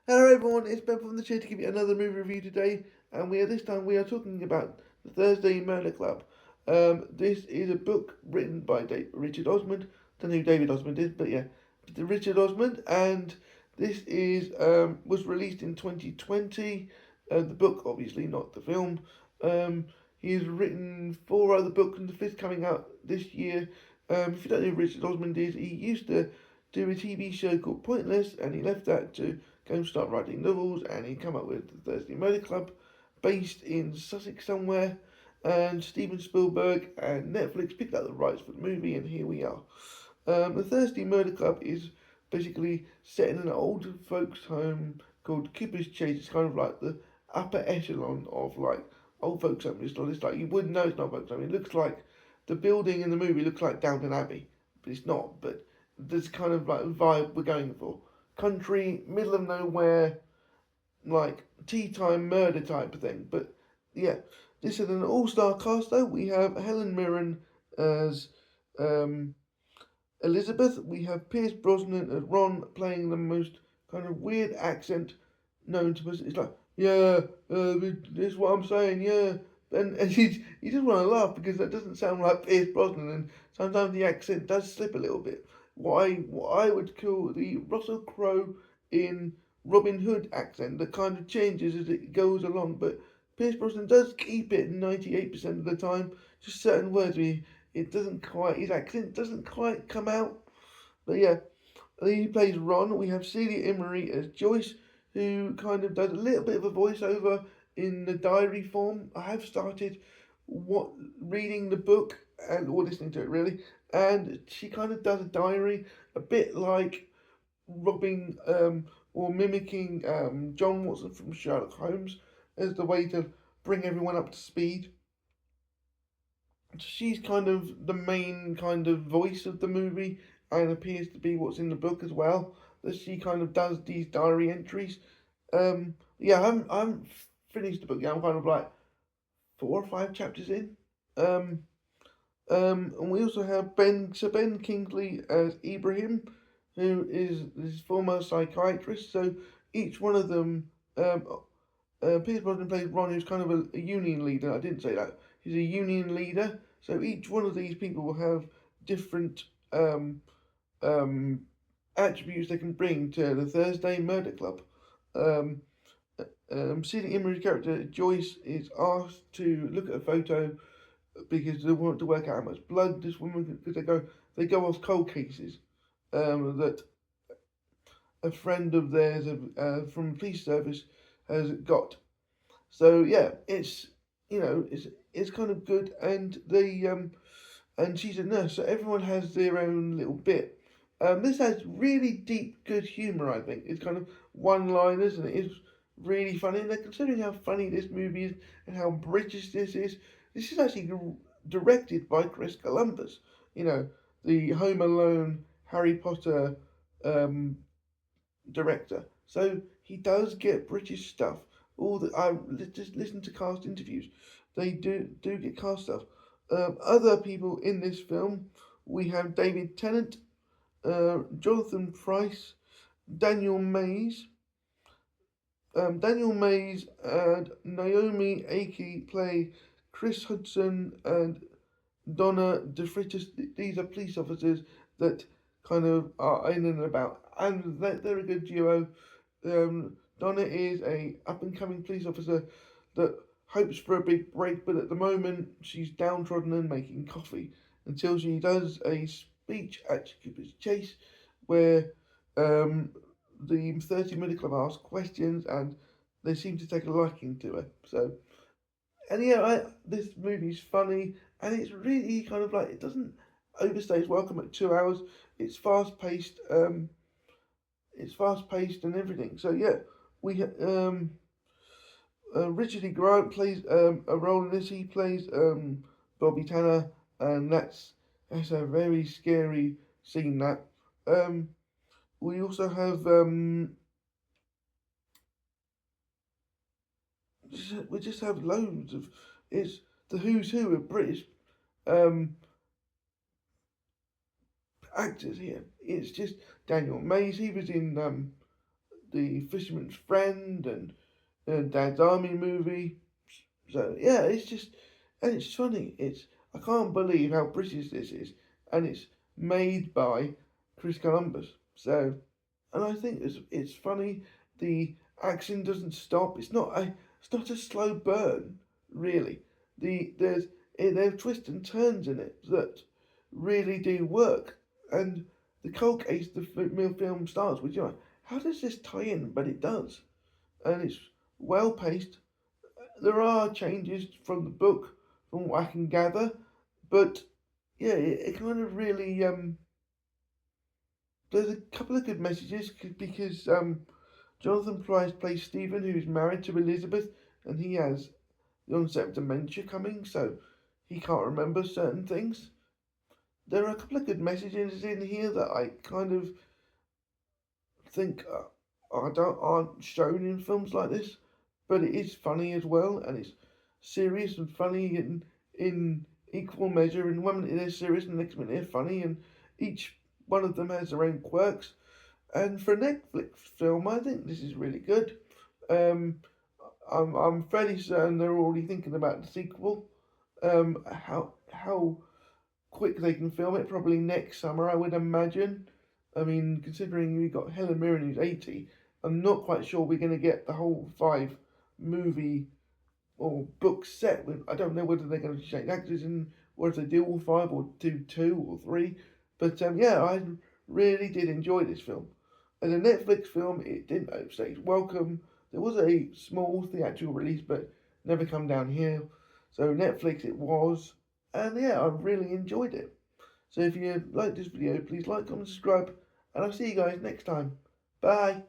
Hello everyone, it's Ben from the chair to give you another movie review today, and this time we are talking about the Thursday Murder Club. This is a book written by Richard Osmond. Don't know who David Osmond is, but yeah, Richard Osmond, and this is was released in 2020. The book, obviously, not the film. He has written four other books, and the fifth coming out this year. If you don't know who Richard Osmond is, he used to do a TV show called Pointless, and he left that to go and start writing novels, and he come up with the Thursday Murder Club, based in Sussex somewhere. And Steven Spielberg and Netflix picked up the rights for the movie, and here we are. The Thursday Murder Club is basically set in an old folks' home called Cooper's Chase. It's kind of like the upper echelon of like old folks' home. It's like you wouldn't know it's not folks' home. It looks like the building in the movie looks like Downton Abbey, but it's not. But there's kind of like vibe we're going for. Country, middle of nowhere, like tea time murder type of thing. But yeah, this is an all-star cast though. We have Helen Mirren as um, Elizabeth. We have Pierce Brosnan as Ron, playing the most kind of weird accent known to us. It's like, yeah, this is what I'm saying, yeah. And you just want to laugh because that doesn't sound like Pierce Brosnan, and sometimes the accent does slip a little bit. What I would call the Russell Crowe in Robin Hood accent that kind of changes as it goes along, but Pierce Brosnan does keep it 98% of the time. Just certain words where it doesn't quite, his accent doesn't quite come out. But yeah, he plays Ron. We have Celia Imrie as Joyce, who kind of does a little bit of a voiceover in the diary form. I have started what reading the book and or listening to it really, and she kind of does a diary a bit like robbing or mimicking John Watson from Sherlock Holmes as the way to bring everyone up to speed. She's kind of the main kind of voice of the movie and appears to be what's in the book as well. That she kind of does these diary entries. Yeah, I haven't finished the book yet. I'm kind of like 4 or 5 chapters in. Um, and we also have Ben Kingsley as Ibrahim, who is this former psychiatrist. So each one of them, Pierce Brosnan plays Ron, who's kind of a union leader. I didn't say that. He's a union leader. So each one of these people will have different um, attributes they can bring to the Thursday Murder Club. Um, Celia Imrie's character Joyce is asked to look at a photo because they want to work out how much blood this woman, because they go off cold cases that a friend of theirs from the police service has got. So yeah, it's kind of good, and and she's a nurse, so everyone has their own little bit. This has really deep, good humour. I think it's kind of one-liners, and it is really funny. And considering how funny this movie is and how British this is actually directed by Chris Columbus. You know, the Home Alone, Harry Potter um, director. So he does get British stuff. All the I just listen to cast interviews. They do get cast stuff. Other people in this film, we have David Tennant, Jonathan Price, Daniel Mays. Daniel Mays and Naomi Ackie play Chris Hudson and Donna DeFritis. These are police officers that kind of are in and about, and they're a good duo. Donna is a up and coming police officer that hopes for a big break, but at the moment she's downtrodden and making coffee until she does a speech at Cooper's Chase where the 30-minute club asks questions and they seem to take a liking to her. So, and yeah, this movie's funny and it's really kind of like it doesn't overstay its welcome at 2 hours. It's fast paced. It's fast paced and everything. So yeah, we Richard E. Grant plays a role in this. He plays Bobby Tanner, and that's a very scary scene. That we also have we just have loads of it's the who's who of British um actors here. It's just Daniel Mays. He was in the Fisherman's Friend and Dad's Army movie. So yeah, it's just and it's funny. I can't believe how British this is, and it's made by Chris Columbus. So and I think it's funny. The action doesn't stop. It's not a slow burn, really. There are twists and turns in it that really do work. And the cold case the film starts with, how does this tie in? But it does, and it's well paced. There are changes from the book, from what I can gather, but yeah, it kind of really there's a couple of good messages because Jonathan Pryce plays Stephen, who's married to Elizabeth, and he has the onset of dementia coming, so he can't remember certain things. There are a couple of good messages in here that I kind of think aren't shown in films like this, but it is funny as well, and it's serious and funny in equal measure. And one minute they're serious, and the next minute they're funny, and each one of them has their own quirks. And for a Netflix film, I think this is really good. Um, I'm fairly certain they're already thinking about the sequel. How quick they can film it, probably next summer, I would imagine. I mean, considering we got Helen Mirren who's 80, I'm not quite sure we're going to get the whole 5 movie or book set. I don't know whether they're going to change actors and what if they do all 5 or do 2 or 3. But yeah, I really did enjoy this film. As a Netflix film, it didn't overstay its welcome. There was a small theatrical release, but never come down here. So Netflix it was, and yeah, I really enjoyed it. So if you like this video, please like, comment, subscribe, and I'll see you guys next time. Bye.